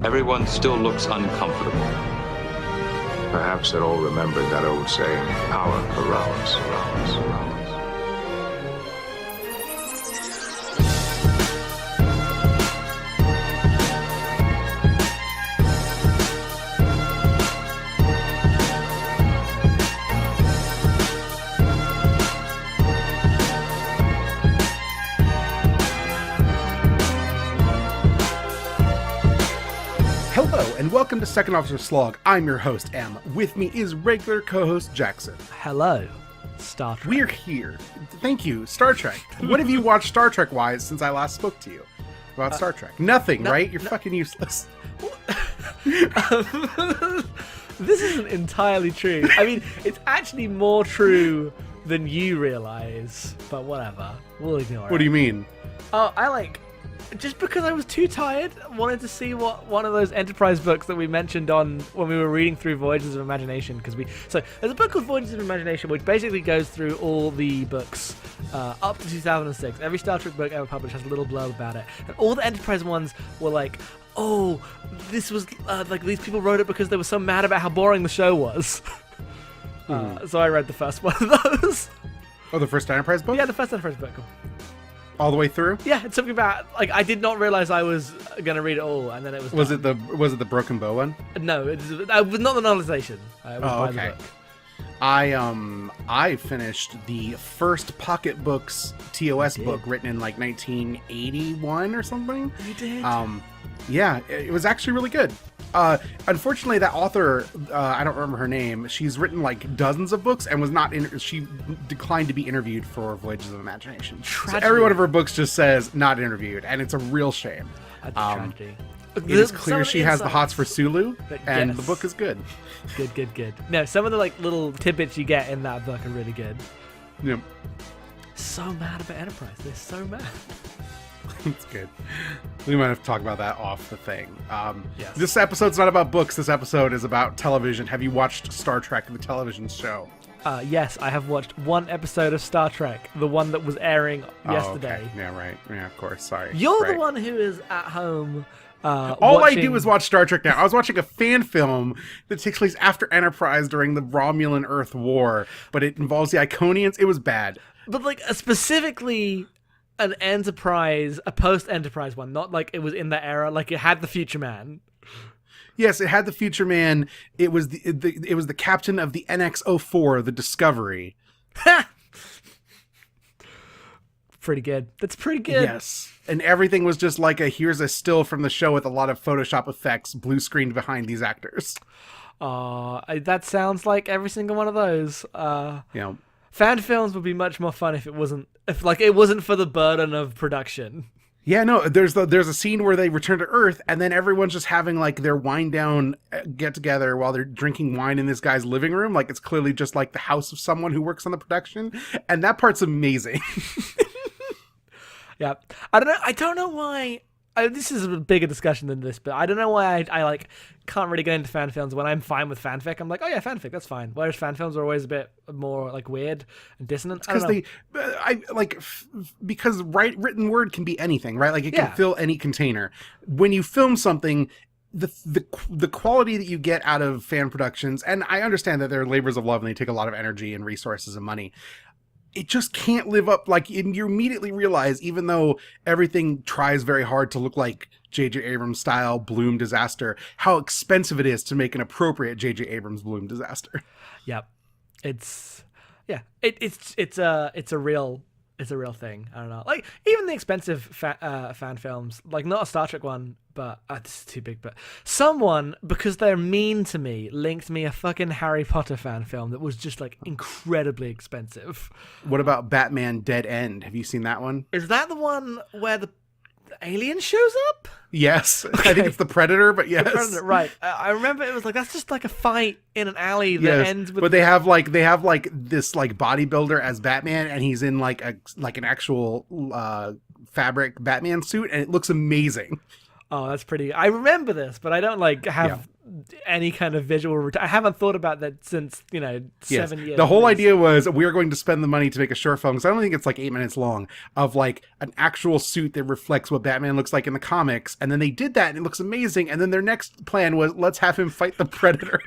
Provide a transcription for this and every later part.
Everyone still looks uncomfortable. Perhaps they'll all remember that old saying, power corrupts. Hello, and welcome to Second Officer Slog. I'm your host, Em. With me is regular co-host Jackson. Hello, Star Trek. We're here. Thank you, Star Trek. What have you watched Star Trek-wise since I last spoke to you about Star Trek? Nothing, right? You're fucking useless. This isn't entirely true. I mean, it's actually more true than you realize, but whatever. We'll ignore it. What do you mean? Oh, just because I was too tired, wanted to see what one of those Enterprise books that we mentioned on when we were reading through Voyages of Imagination. So there's a book called Voyages of Imagination, which basically goes through all the books up to 2006. Every Star Trek book ever published has a little blurb about it, and all the Enterprise ones were like, "Oh, this was like these people wrote it because they were so mad about how boring the show was." So I read the first one of those. Oh, the first Enterprise book? Yeah, the first Enterprise book. All the way through? Yeah, it's something about I did not realize I was gonna read it all, and then it was. Was it the Broken Bow one? No, it was not the novelization. It was by the book. I finished the first Pocket Books TOS book written in like 1981 or something. You did? Yeah, it was actually really good. Unfortunately, that author, I don't remember her name. She's written like dozens of books and was not she declined to be interviewed for Voyages of Imagination. So every one of her books just says not interviewed, and it's a real shame. That's a tragedy. It is clear she has the hots for Sulu, and yes. The book is good. Good. No, some of the like little tidbits you get in that book are really good. Yep. So mad about Enterprise. They're so mad. It's good. We might have to talk about that off the thing. Yes. This episode's not about books. This episode is about television. Have you watched Star Trek, the television show? Yes, I have watched one episode of Star Trek, the one that was airing yesterday. Okay. Yeah, right. Yeah, of course. Sorry. You're the one who is at home. All I do is watch Star Trek now. I was watching a fan film that takes place after Enterprise during the Romulan Earth War, but it involves the Iconians. It was bad. But like specifically an Enterprise, a post-Enterprise one, not like it was in that era. Like it had the Future Man. Yes, it had the Future Man. It was the captain of the NX-04, the Discovery. Pretty good. That's pretty good. Yes. And everything was just like here's a still from the show with a lot of Photoshop effects blue screened behind these actors. That sounds like every single one of those. Yeah. Fan films would be much more fun if it wasn't for the burden of production. Yeah, no, there's a scene where they return to Earth and then everyone's just having like their wind down get together while they're drinking wine in this guy's living room. Like it's clearly just like the house of someone who works on the production. And that part's amazing. Yeah. I don't know why. This is a bigger discussion than this, but I don't know why I like can't really get into fan films when I'm fine with fanfic. I'm like, oh yeah, fanfic, that's fine. Whereas fan films are always a bit more like weird and dissonant. Because written word can be anything, right? Like it can fill any container. When you film something, the quality that you get out of fan productions, and I understand that they're labors of love and they take a lot of energy and resources and money. It just can't live up. Like you immediately realize, even though everything tries very hard to look like J.J. Abrams style Bloom disaster, how expensive it is to make an appropriate J.J. Abrams Bloom disaster. Yep, it's a real thing. I don't know. Like even the expensive fan films, like not a Star Trek one, but this is too big. But someone, because they're mean to me, linked me a fucking Harry Potter fan film that was just like incredibly expensive. What about Batman Dead End? Have you seen that one? Is that the one where the alien shows up? Yes. Okay. I think it's the Predator, but yes. The Predator, right. I remember it was like, that's just like a fight in an alley that ends with... But they have like this like bodybuilder as Batman, and he's in like an actual fabric Batman suit, and it looks amazing. Oh, that's pretty... I remember this, but I don't like have any kind of visual. I haven't thought about that since 7 years. The whole idea was we are going to spend the money to make a short film, because I don't think it's like 8 minutes long, of like an actual suit that reflects what Batman looks like in the comics. And then they did that and it looks amazing. And then their next plan was, let's have him fight the Predator.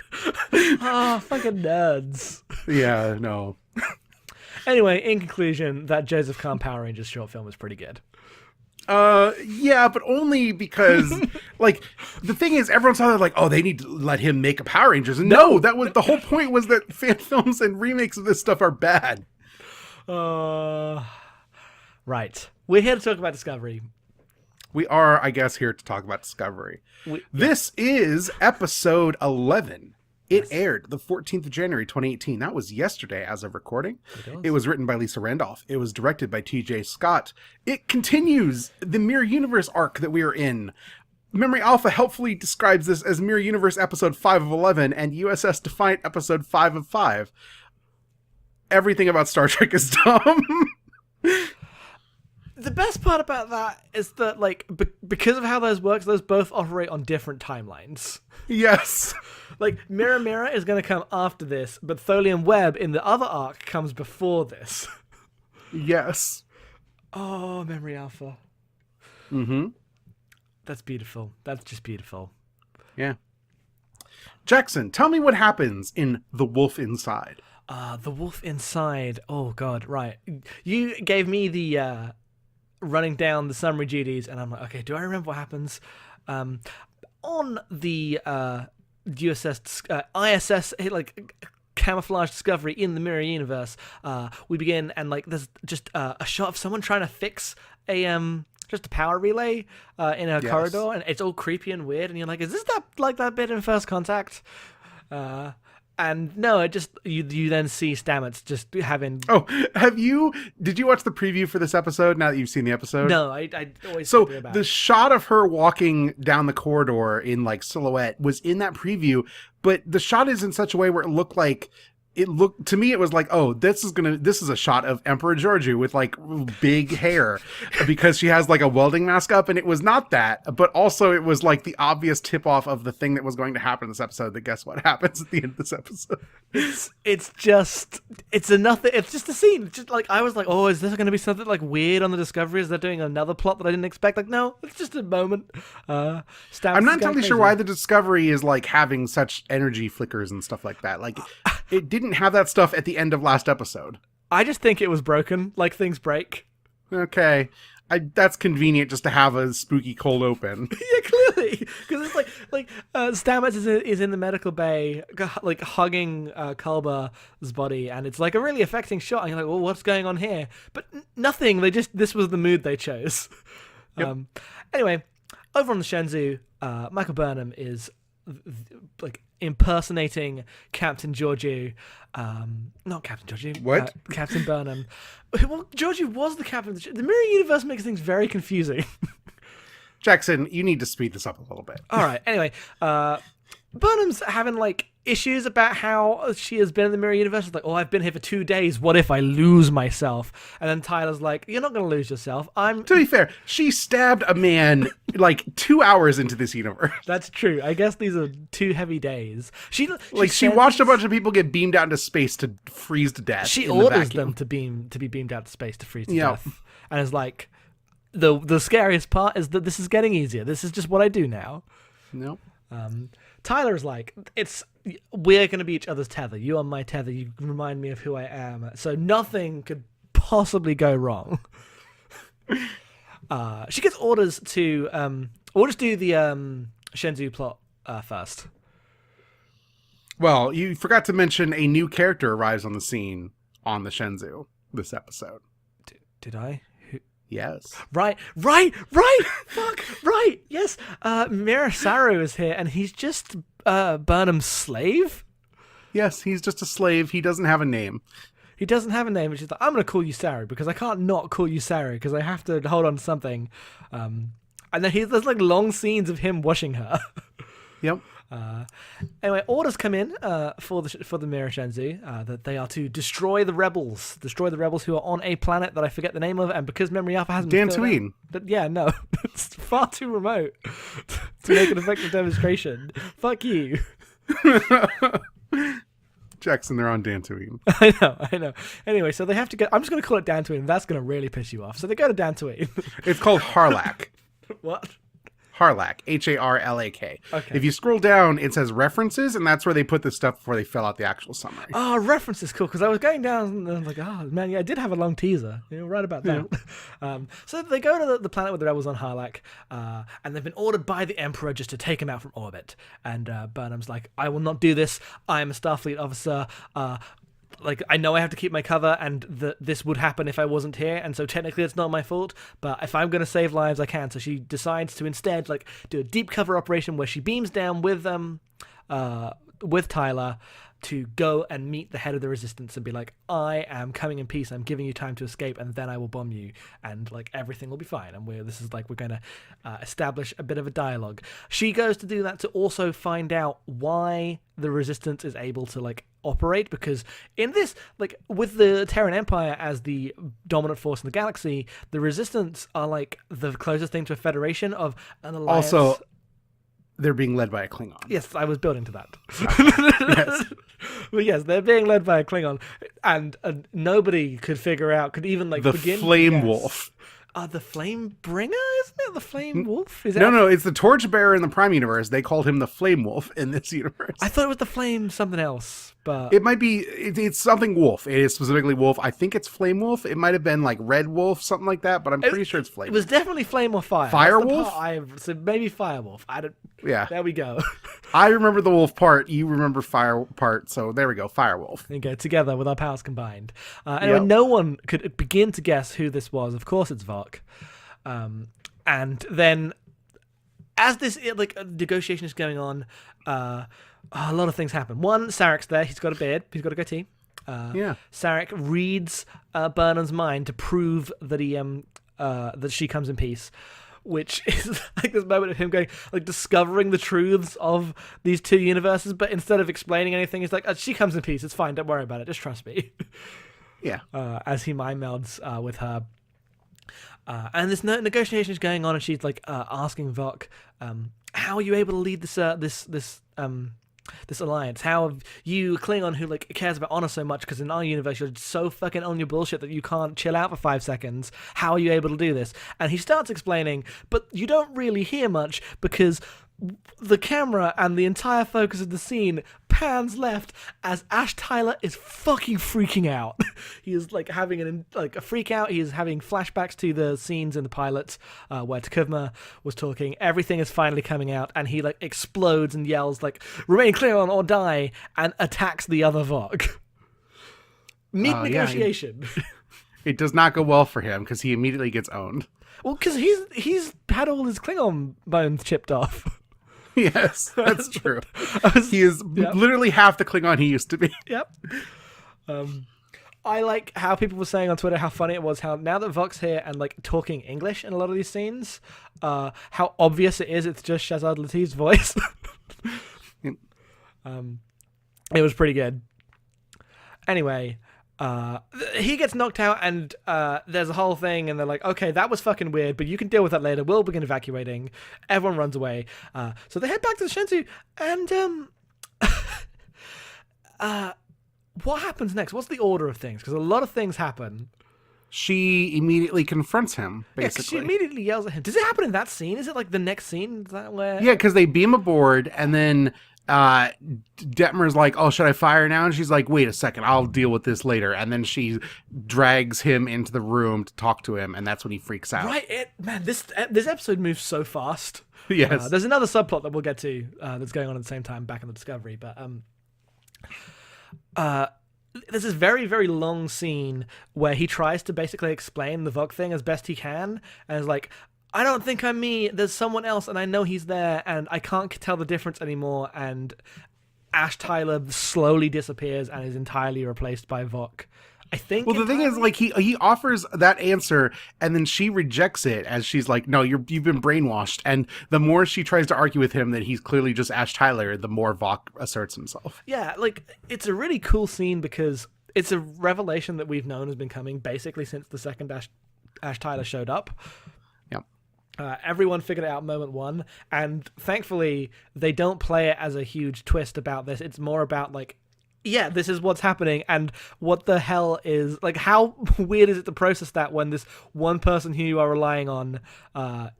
Oh, fucking nerds. Yeah, no. Anyway, in conclusion, that Joseph Kahn Power Rangers short film was pretty good. Yeah, but only because, like, the thing is, everyone saw that, like, oh, they need to let him make a Power Rangers. And no, that was the whole point, was that fan films and remakes of this stuff are bad. Right. We're here to talk about Discovery. We are, I guess, here to talk about Discovery. This is episode 11. It aired the 14th of January, 2018. That was yesterday as of recording. It was written by Lisa Randolph. It was directed by T.J. Scott. It continues the Mirror Universe arc that we are in. Memory Alpha helpfully describes this as Mirror Universe episode 5 of 11 and USS Defiant episode 5 of 5. Everything about Star Trek is dumb. The best part about that is that, like, because of how those works, those both operate on different timelines. Yes. Like, Mirror Mirror is going to come after this, but Tholian Web in the other arc comes before this. Yes. Oh, Memory Alpha. Mm-hmm. That's beautiful. That's just beautiful. Yeah. Jackson, tell me what happens in The Wolf Inside. The Wolf Inside. Oh, God, right. You gave me the running down the summary duties, and I'm like, okay, do I remember what happens? On the ISS, like, camouflage Discovery in the Mirror Universe, we begin, and, like, there's just a shot of someone trying to fix just a power relay in a corridor, and it's all creepy and weird, and you're like, is this that bit in First Contact? And no, it just you then see Stamets just having. Oh, did you watch the preview for this episode? Now that you've seen the episode, no, I always. So the shot of her walking down the corridor in like silhouette was in that preview, but the shot is in such a way where to me it was like, oh, this is a shot of Emperor Georgiou with like big hair, because she has like a welding mask up, and it was not that, but also it was like the obvious tip off of the thing that was going to happen in this episode. That guess what happens at the end of this episode? It's just a scene. It's just like, I was like, oh, is this going to be something like weird on the Discovery? Is they're doing another plot that I didn't expect? Like, no, it's just a moment. I'm not entirely sure why the Discovery is like having such energy flickers and stuff like that. Like, it didn't have that stuff at the end of last episode. I just think it was broken, like things break. Okay. That's convenient just to have a spooky cold open. Yeah, clearly. Because it's like Stamets is in the medical bay, like hugging Culber's body, and it's like a really affecting shot. And you're like, well, what's going on here? But nothing. This was the mood they chose. Yep. Anyway, over on the Shenzhou, Michael Burnham is like impersonating Captain Georgiou. Not Captain Georgiou. What? Captain Burnham. Well, Georgiou was the captain of the Mirror Universe. Makes things very confusing. Jackson, you need to speed this up a little bit. All right. Anyway, Burnham's having like issues about how she has been in the Mirror Universe. It's like, oh, I've been here for 2 days. What if I lose myself? And then Tyler's like, you're not going to lose yourself. To be fair, she stabbed a man like 2 hours into this universe. That's true. I guess these are 2 heavy days. She watched a bunch of people get beamed out into space to freeze to death. She orders them to be beamed out to space to freeze to death. And it's like, the scariest part is that this is getting easier. This is just what I do now. Nope. Tyler's like, we're going to be each other's tether. You are my tether. You remind me of who I am. So nothing could possibly go wrong. She gets orders to, we'll just do the Shenzhou plot first. Well, you forgot to mention a new character arrives on the scene on the Shenzhou this episode. Did I? Yes. Right. Fuck. Right. Yes. Mira Saru is here, and he's just Burnham's slave. Yes, he's just a slave. He doesn't have a name. He doesn't have a name. She's like, I'm going to call you Saru because I can't not call you Saru because I have to hold on to something. And then there's like long scenes of him washing her. Yep. Anyway, orders come in for the Mirror Shenzu that they are to destroy the rebels who are on a planet that I forget the name of, and because Memory Alpha hasn't been filled Dantooine. out, yeah, no, it's far too remote to make an effective demonstration. Fuck you. Jackson, they're on Dantooine. I know. Anyway, so they have to go. I'm just going to call it Dantooine. That's going to really piss you off. So they go to Dantooine. It's called Harlak. What? Harlak, Harlak. Okay. If you scroll down, it says references, and that's where they put the stuff before they fill out the actual summary. Oh, references, cool. Because I was going down and I was like, oh man, yeah, I did have a long teaser. Right about that. Yeah. So they go to the planet with the rebels on Harlak, and they've been ordered by the Emperor just to take him out from orbit. And Burnham's like, I will not do this. I am a Starfleet officer. I know I have to keep my cover, and this would happen if I wasn't here, and so technically it's not my fault, but if I'm going to save lives, I can. So she decides to instead do a deep cover operation where she beams down with Tyler to go and meet the head of the Resistance and be like, I am coming in peace, I'm giving you time to escape, and then I will bomb you, and everything will be fine. And we're going to establish a bit of a dialogue. She goes to do that to also find out why the Resistance is able to operate, because in this, with the Terran Empire as the dominant force in the galaxy, the Resistance are the closest thing to a federation of an alliance. Also, they're being led by a Klingon. Yes, I was building to that. Yes. But yes, they're being led by a Klingon, and nobody could even the begin Flame Wolf. The Flame Bringer, isn't it? The Flame Wolf? No, it's the Torchbearer in the Prime Universe. They called him the Flame Wolf in this universe. I thought it was the Flame something else, but it might be. It's something Wolf. It is specifically Wolf. I think it's Flame Wolf. It might have been Red Wolf, something like that. But I'm pretty sure it's Flame. It was definitely Flame or Fire. Fire Wolf. So maybe Fire Wolf. I don't. Yeah. There we go. I remember the Wolf part. You remember Fire part. So there we go. Fire Wolf. Okay, together with our powers combined. Anyway, no one could begin to guess who this was. Of course, it's Vok. And then, as this negotiation is going on, a lot of things happen. One, Sarek's there. He's got a beard. He's got a goatee. Sarek reads Burnham's mind to prove that that she comes in peace, which is this moment of him going discovering the truths of these two universes. But instead of explaining anything, he's like, she comes in peace. It's fine. Don't worry about it. Just trust me. Yeah. As he mind melds with her. And this negotiation is going on, and she's asking Vok, "How are you able to lead this alliance? How have you, Klingon, who cares about honor so much? Because in our universe, you're so fucking on your bullshit that you can't chill out for 5 seconds. How are you able to do this?" And he starts explaining, but you don't really hear much because the camera and the entire focus of the scene pans left as Ash Tyler is fucking freaking out. He is having a freak out. He is having flashbacks to the scenes in the pilot where T'Kuvma was talking. Everything is finally coming out, and he explodes and yells "Remain Klingon or die!" and attacks the other Vok. Negotiation. Yeah, it does not go well for him because he immediately gets owned. Well, because he's had all his Klingon bones chipped off. Yes, that's true. He is literally half the Klingon he used to be. Yep. I like how people were saying on Twitter how funny it was how now that Vok's here and talking English in a lot of these scenes, how obvious it is it's just Shazad Latif's voice. It was pretty good. Anyway, he gets knocked out, and there's a whole thing, and they're like, okay, that was fucking weird, but you can deal with that later. We'll begin evacuating. Everyone runs away. So they head back to the Shensu, and what happens next? What's the order of things? Because a lot of things happen. She immediately confronts him, basically. Yeah, she immediately yells at him. Does it happen in that scene? Is it the next scene? Is that where... Yeah, because they beam aboard, and then Detmer's like, oh, should I fire now? And she's like, wait a second, I'll deal with this later. And then she drags him into the room to talk to him, and that's when he freaks out. Right, this episode moves so fast. Yes. There's another subplot that we'll get to that's going on at the same time back in the Discovery, but there's this very, very long scene where he tries to basically explain the Vok thing as best he can, and is like, I don't think I'm me, there's someone else, and I know he's there, and I can't tell the difference anymore, and Ash Tyler slowly disappears and is entirely replaced by Vok. I think. Well, the thing is, like, he offers that answer, and then she rejects it as she's like, "No, you've been brainwashed." And the more she tries to argue with him that he's clearly just Ash Tyler, the more Vok asserts himself. Yeah, like, it's a really cool scene because it's a revelation that we've known has been coming basically since the second Ash Tyler showed up. Yep. Everyone figured it out moment one, and thankfully they don't play it as a huge twist about this. It's more about, like, yeah, this is what's happening, and what the hell is, like, how weird is it to process that when this one person who you are relying on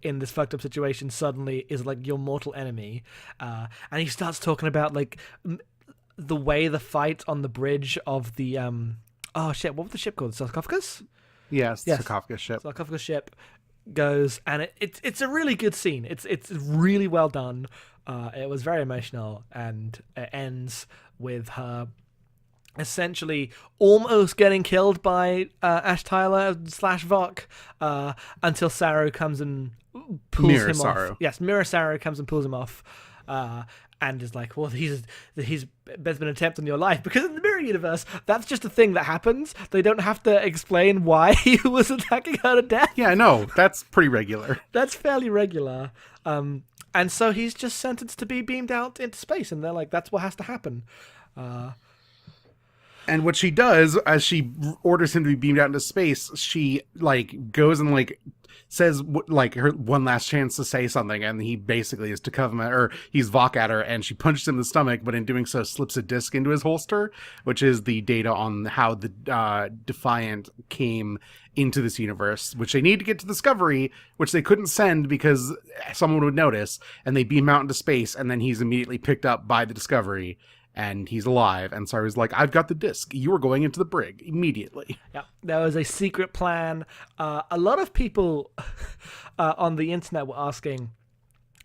in this fucked up situation suddenly is, like, your mortal enemy. And he starts talking about, like, the way the fight on the bridge of the, oh shit, what was the ship called? Sarcophagus? Yes, Sarcophagus ship. Sarcophagus ship goes, and it's a really good scene. It's really well done. It was very emotional, and it ends with her essentially almost getting killed by Ash Tyler / Vok until Saru comes and pulls him off. Yes, Mirror Saru comes and pulls him off. And is like, well, there's been an attempt on your life, because in the mirror universe, that's just a thing that happens. They don't have to explain why he was attacking her to death. Yeah, no, that's pretty regular. That's fairly regular. And so he's just sentenced to be beamed out into space, and they're like, that's what has to happen. And what she does, as she orders him to be beamed out into space, she, like, goes and, like, says, like, her one last chance to say something, and he basically is to cover him, or he's Vok at her, and she punches him in the stomach, but in doing so slips a disc into his holster, which is the data on how the Defiant came into this universe, which they need to get to Discovery, which they couldn't send because someone would notice, and they beam out into space, and then he's immediately picked up by the Discovery, and he's alive. And Saru's like, I've got the disc. You are going into the brig immediately. Yeah, there was a secret plan. A lot of people on the internet were asking,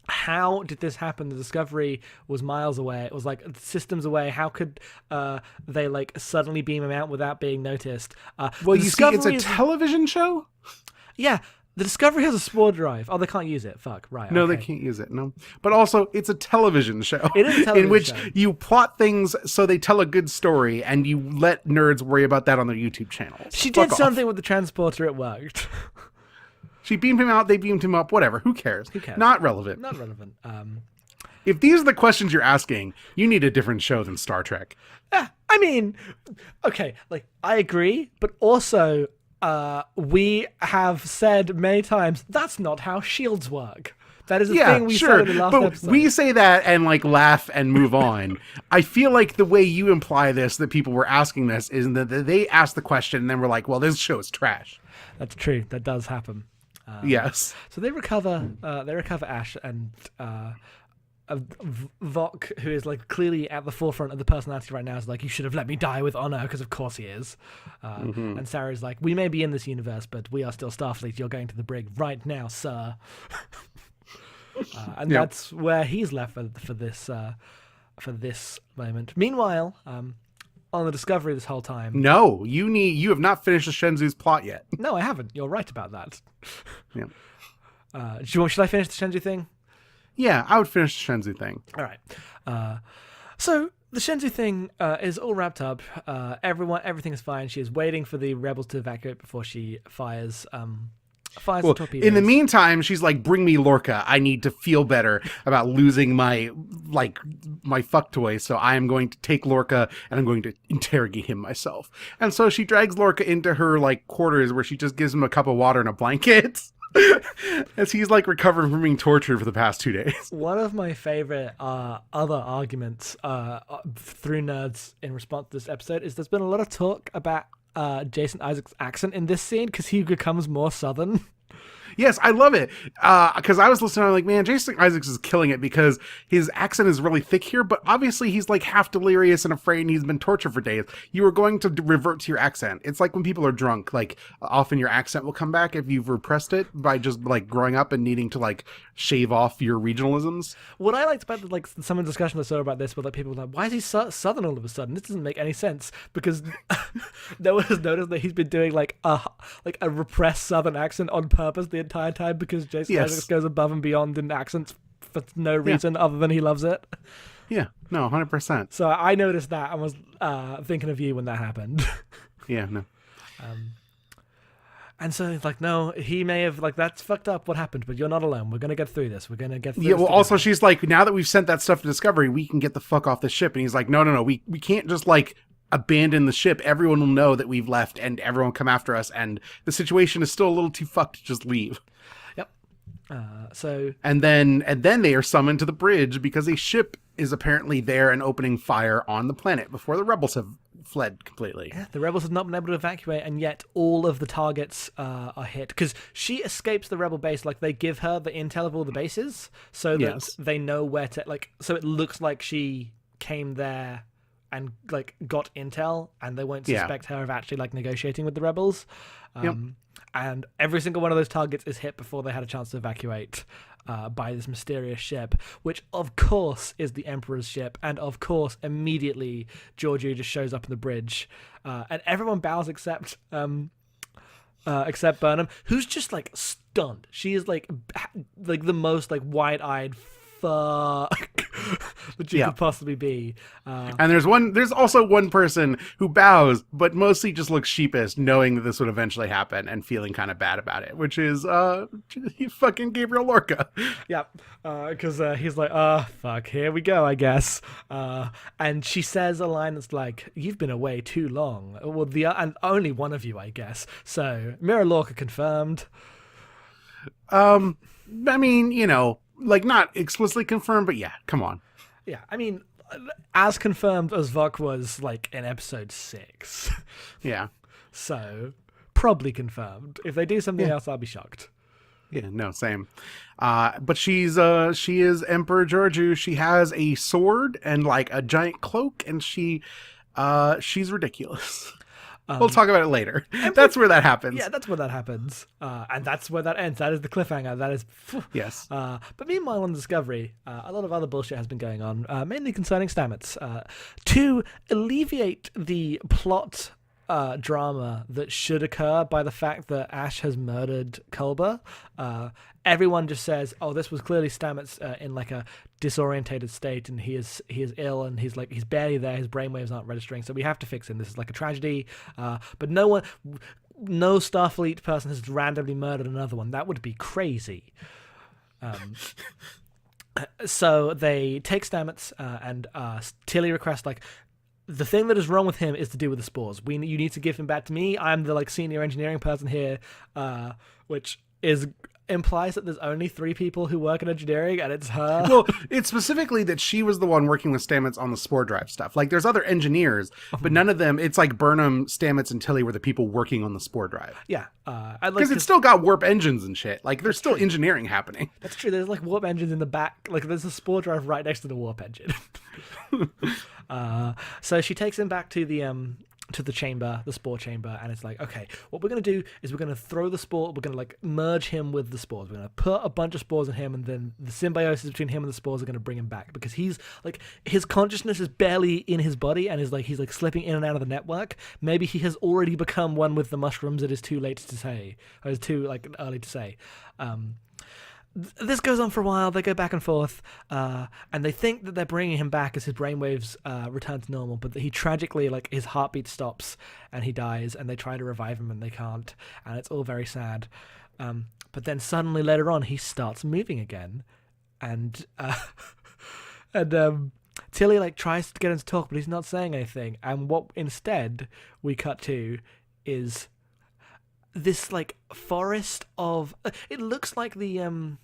how did this happen? The Discovery was miles away. It was like systems away. How could they, like, suddenly beam him out without being noticed? Well, you see, it's a television show? Yeah. The Discovery has a spore drive. Oh, they can't use it. Fuck. Right. No, okay. They can't use it. No. But also, it's a television show. It is a television in which show. You plot things so they tell a good story, and you let nerds worry about that on their YouTube channels. She did something with the transporter. It worked. She beamed him out. They beamed him up. Whatever. Who cares? Not relevant. Not relevant. If these are the questions you're asking, you need a different show than Star Trek. I mean, okay, like, I agree, but also... we have said many times that's not how shields work. That is a thing we said in the last episode. We say that and, like, laugh and move on. I feel like the way you imply this, that people were asking this, is that they asked the question and then we're like, well, this show is trash. That's true. That does happen. Yes. So they recover Ash, and Vok, who is, like, clearly at the forefront of the personality right now, is like, you should have let me die with honor, because of course he is. And Sarah's like, we may be in this universe, but we are still Starfleet. You're going to the brig right now, sir. And that's where he's left for this moment. Meanwhile, on the Discovery this whole time. No, you have not finished the Shenzhou's plot yet. No, I haven't. You're right about that. Yeah. Should I finish the Shenzhou thing? Yeah, I would finish the Shenzhou thing. All right. So the Shenzhou thing is all wrapped up. Everything is fine. She is waiting for the rebels to evacuate before she fires the torpedoes. In the meantime, she's like, bring me Lorca. I need to feel better about losing my fuck toy. So I am going to take Lorca and I'm going to interrogate him myself. And so she drags Lorca into her, like, quarters, where she just gives him a cup of water and a blanket. As he's, like, recovering from being tortured for the past 2 days. One of my favorite other arguments through nerds in response to this episode is there's been a lot of talk about Jason Isaacs' accent in this scene because he becomes more southern. Yes, I love it. Because I was listening, I'm like, man, Jason Isaacs is killing it because his accent is really thick here, but obviously he's, like, half delirious and afraid and he's been tortured for days. You are going to revert to your accent. It's like when people are drunk, like, often your accent will come back if you've repressed it by just, like, growing up and needing to, like, shave off your regionalisms. What I liked about, like, some of the discussion I saw about this were that people were like, why is he southern all of a sudden? This doesn't make any sense, because there was notice that he's been doing, like a repressed southern accent on purpose the entire time, because Jason Isaacs goes above and beyond in accents for no reason other than he loves it. Yeah, no, 100%. So I noticed that and was thinking of you when that happened. Yeah, no. And so it's like, no, he may have, like, that's fucked up what happened, but you're not alone. We're going to get through this. We're going to get through this well, together. also she's like, now that we've sent that stuff to Discovery, we can get the fuck off the ship. And he's like, no, we can't just like abandon the ship. Everyone will know that we've left and everyone come after us. And the situation is still a little too fucked to just leave. Yep. So. And then they are summoned to the bridge because a ship is apparently there and opening fire on the planet before the rebels have fled completely. Yeah, the rebels have not been able to evacuate, and yet all of the targets are hit because she escapes the rebel base. Like, they give her the intel of all the bases so that they know where to, like, so it looks like she came there and like got intel, and they won't suspect her of actually like negotiating with the rebels. And every single one of those targets is hit before they had a chance to evacuate by this mysterious ship, which of course is the Emperor's ship, and of course immediately Georgiou just shows up in the bridge, and everyone bows except Burnham, who's just like stunned. She is like the most like wide-eyed fuck that you could possibly be. And there's also one person who bows, but mostly just looks sheepish, knowing that this would eventually happen and feeling kind of bad about it, which is fucking Gabriel Lorca. Yep. Because he's like, fuck, here we go, I guess. And she says a line that's like, you've been away too long. Well, and only one of you, I guess. So, Mira Lorca confirmed. I mean, you know, like, not explicitly confirmed, but yeah, come on. Yeah, I mean, as confirmed as Vok was, like, in episode 6. Yeah. So, probably confirmed. If they do something else, I'll be shocked. Yeah, no, same. But she is Emperor Georgiou. She has a sword and, like, a giant cloak, and she's ridiculous. We'll talk about it later. That's where that happens. Yeah, that's where that happens. And that's where that ends. That is the cliffhanger. That is... Yes. But meanwhile on Discovery, a lot of other bullshit has been going on, mainly concerning Stamets. To alleviate the plot drama that should occur by the fact that Ash has murdered Culber, everyone just says, oh, this was clearly Stamets in like a disorientated state, and he is ill, and he's barely there, his brainwaves aren't registering, so we have to fix him. This is like a tragedy. But no Starfleet person has randomly murdered another one. That would be crazy. So they take Stamets, and Tilly requests, like, the thing that is wrong with him is to do with the spores. You need to give him back to me. I'm the like senior engineering person here, which implies that there's only 3 people who work in engineering, and it's her. Well, it's specifically that she was the one working with Stamets on the spore drive stuff. Like, there's other engineers, but none of them. It's like Burnham, Stamets, and Tilly were the people working on the spore drive. Yeah, because it's still got warp engines and shit. Like, there's still engineering happening. That's true. There's like warp engines in the back. Like, there's a spore drive right next to the warp engine. So she takes him back to the chamber, the spore chamber, and it's like, okay, what we're going to do is we're going to throw the spore, we're going to like merge him with the spores, we're going to put a bunch of spores in him, and then the symbiosis between him and the spores are going to bring him back, because he's like, his consciousness is barely in his body, and he's like slipping in and out of the network. Maybe he has already become one with the mushrooms. It is too late to say, or it's too like early to say. This goes on for a while. They go back and forth, and they think that they're bringing him back as his brainwaves return to normal, but he tragically, like, his heartbeat stops and he dies, and they try to revive him and they can't, and it's all very sad. But then suddenly later on he starts moving again, and Tilly like tries to get him to talk, but he's not saying anything, and what instead we cut to is this like forest of, it looks like the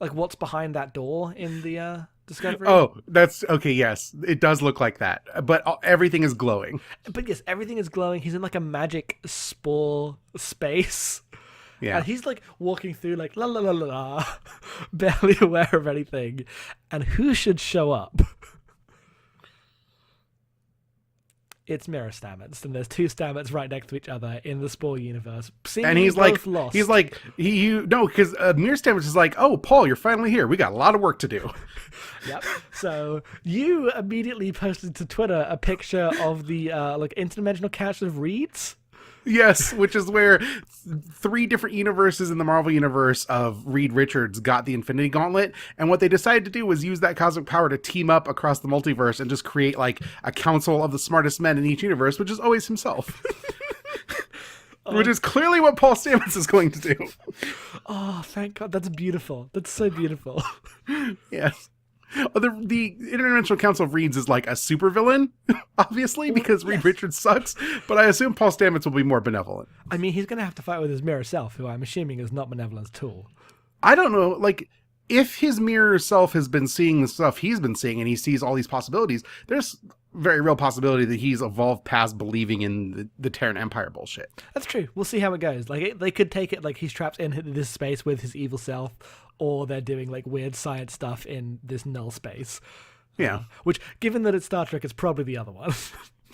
like what's behind that door in the Discovery. Oh, that's okay. Yes, it does look like that, but everything is glowing. But yes, everything is glowing. He's in like a magic spore space. Yeah, and he's like walking through like la la la la la, barely aware of anything. And who should show up? It's Mirror Stamets, and there's 2 Stamets right next to each other in the Spore universe. And he's like, lost. He's like, because Mirror Stamets is like, oh, Paul, you're finally here. We got a lot of work to do. Yep. So you immediately posted to Twitter a picture of the like interdimensional couch of reeds. Yes, which is where 3 different universes in the Marvel universe of Reed Richards got the Infinity Gauntlet, and what they decided to do was use that cosmic power to team up across the multiverse and just create like a council of the smartest men in each universe, which is always himself. Which is clearly what Paul Stamets is going to do. Oh, thank God. That's beautiful. That's so beautiful. Yes. The Interdimensional Council of Reeds is like a supervillain, obviously, because Reed Richards sucks, but I assume Paul Stamets will be more benevolent. I mean, he's going to have to fight with his mirror self, who I'm assuming is not Benevolent's tool. I don't know, like, if his mirror self has been seeing the stuff he's been seeing and he sees all these possibilities, there's very real possibility that he's evolved past believing in the Terran Empire bullshit. That's true. We'll see how it goes. Like, they could take it like he's trapped in this space with his evil self, or they're doing like weird science stuff in this null space. Yeah. Which, given that it's Star Trek, it's probably the other one.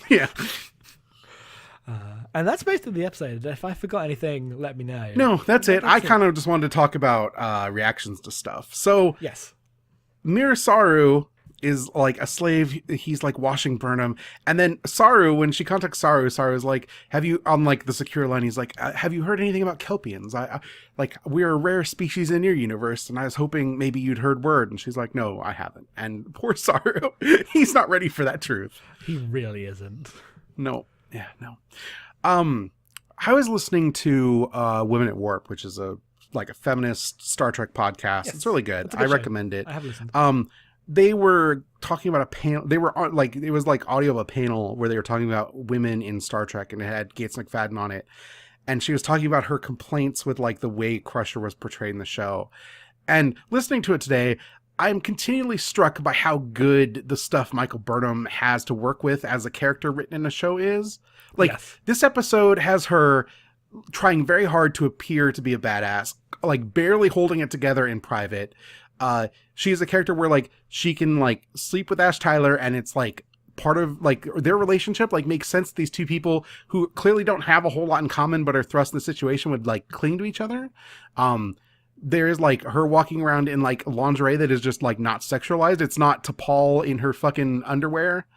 Yeah. And that's basically the episode. If I forgot anything, let me know. No, that's it. I kind of just wanted to talk about reactions to stuff. So, yes. Mir Saru is like a slave. He's like washing Burnham. And then Saru, when she contacts Saru is like, have you, on like the secure line, he's like, have you heard anything about Kelpians? Like, we're a rare species in your universe, and I was hoping maybe you'd heard word. And she's like, no, I haven't. And poor Saru, he's not ready for that truth. He really isn't. No. Yeah, no. I was listening to Women at Warp, which is a feminist Star Trek podcast. Yes, it's really good. I recommend it. I have listened. They were talking about a panel. They were on, like, it was like audio of a panel where they were talking about women in Star Trek, and it had Gates McFadden on it. And she was talking about her complaints with like the way Crusher was portrayed in the show. And listening to it today, I'm continually struck by how good the stuff Michael Burnham has to work with as a character written in the show is. Like, yes. This episode has her trying very hard to appear to be a badass, like barely holding it together in private. She is a character where like she can like sleep with Ash Tyler, and it's like part of like their relationship like makes sense. These two people who clearly don't have a whole lot in common but are thrust in the situation would like cling to each other. There's like her walking around in like lingerie that is just like not sexualized. It's not T'Pol in her fucking underwear.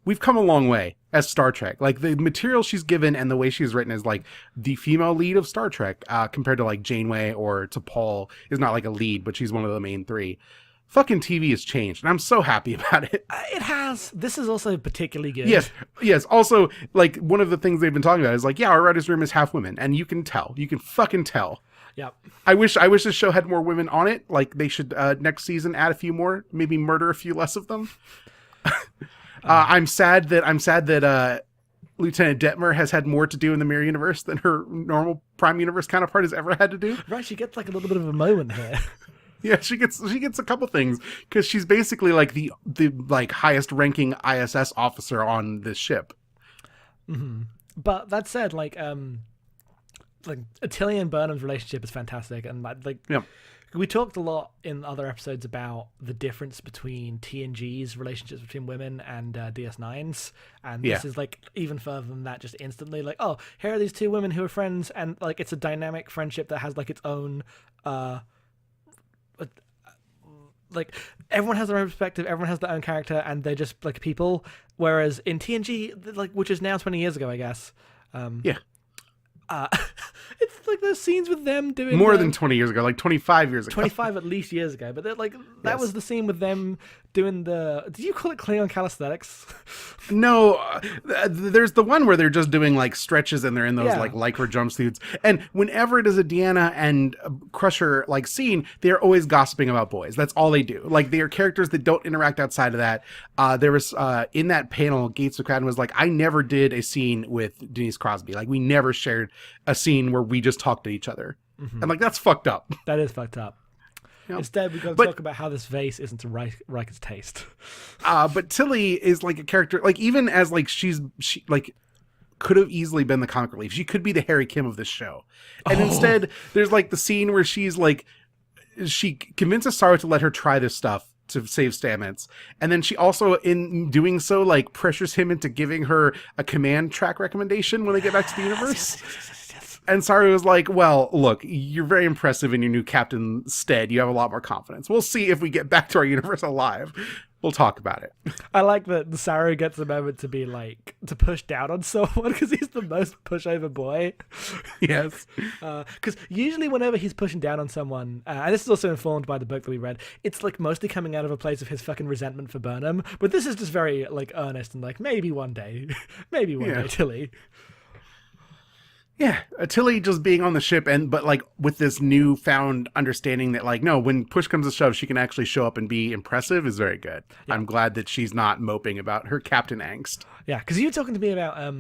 We've come a long way as Star Trek. Like the material she's given and the way she's written is like the female lead of Star Trek, compared to like Janeway or T'Pol is not like a lead, but she's one of the main three. Fucking TV has changed, and I'm so happy about it. It has. This is also particularly good. Yes. Also, like one of the things they've been talking about is like, yeah, our writers' room is half women, and you can tell. You can fucking tell. Yep. I wish this show had more women on it. Like they should next season add a few more, maybe murder a few less of them. I'm sad that Lieutenant Detmer has had more to do in the Mirror Universe than her normal Prime Universe counterpart has ever had to do. Right, she gets like a little bit of a moment here. Yeah, she gets a couple things because she's basically like the like highest ranking ISS officer on this ship. Mm-hmm. But that said, like Tilly and Burnham's relationship is fantastic, and we talked a lot in other episodes about the difference between TNG's relationships between women and DS9's, and this is like even further than that. Just instantly, like, oh, here are these two women who are friends, and like it's a dynamic friendship that has like its own. Like everyone has their own perspective, everyone has their own character, and they're just like people. Whereas in TNG, like which is now 20 years ago, I guess. It's like those scenes with them doing more than 20 years ago, like 25 years ago. 25 at least years ago, but like that was the scene with them doing the. Did you call it Klingon calisthenics? No, there's the one where they're just doing like stretches and they're in those like lycra jumpsuits. And whenever it is a Deanna and Crusher like scene, they're always gossiping about boys. That's all they do. Like they are characters that don't interact outside of that. There was in that panel, Gates McFadden was like, I never did a scene with Denise Crosby. Like we never shared a scene where we just talked to each other. Mm-hmm. And like that's fucked up. That is fucked up. Yep. Instead, we've got to talk about how this vase isn't to Riker's taste. But Tilly is like a character, like even as like she like could have easily been the comic relief. She could be the Harry Kim of this show. And instead, there's like the scene where she's like, she convinces Saru to let her try this stuff to save Stamets. And then she also, in doing so, like pressures him into giving her a command track recommendation when they get back to the universe. Yes. And Saru was like, well, look, you're very impressive in your new Captain Stead. You have a lot more confidence. We'll see if we get back to our universe alive. We'll talk about it. I like that Saru gets a moment to be like, to push down on someone because he's the most pushover boy. Yes. Because usually whenever he's pushing down on someone, and this is also informed by the book that we read, it's like mostly coming out of a place of his fucking resentment for Burnham. But this is just very like earnest and like, maybe one day, Tilly. Yeah, Tilly just being on the ship, but like with this newfound understanding that like, no, when push comes to shove, she can actually show up and be impressive is very good. Yeah. I'm glad that she's not moping about her captain angst. Yeah, because you were talking to me about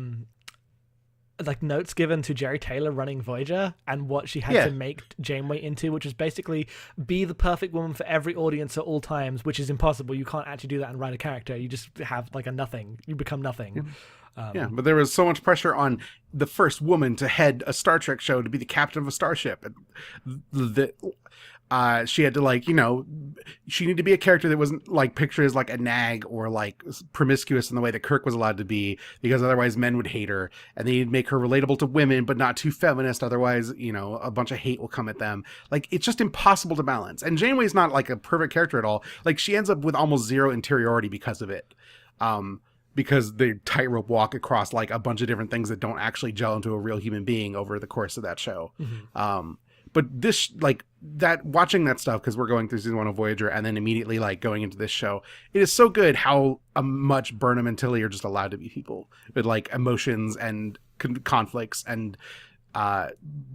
like notes given to Jerry Taylor running Voyager and what she had to make Janeway into, which is basically be the perfect woman for every audience at all times, which is impossible. You can't actually do that and write a character. You just have like a nothing. You become nothing. But there was so much pressure on the first woman to head a Star Trek show to be the captain of a starship. She had to like, she needed to be a character that wasn't like pictured as like a nag or like promiscuous in the way that Kirk was allowed to be, because otherwise men would hate her, and they need make her relatable to women, but not too feminist. Otherwise, a bunch of hate will come at them. Like, it's just impossible to balance. And Janeway's not like a perfect character at all. Like, she ends up with almost zero interiority because of it. Because they tightrope walk across like a bunch of different things that don't actually gel into a real human being over the course of that show. Mm-hmm. But this, like, that watching that stuff, because we're going through season 1 of Voyager and then immediately like going into this show, it is so good how much Burnham and Tilly are just allowed to be people with like emotions and conflicts and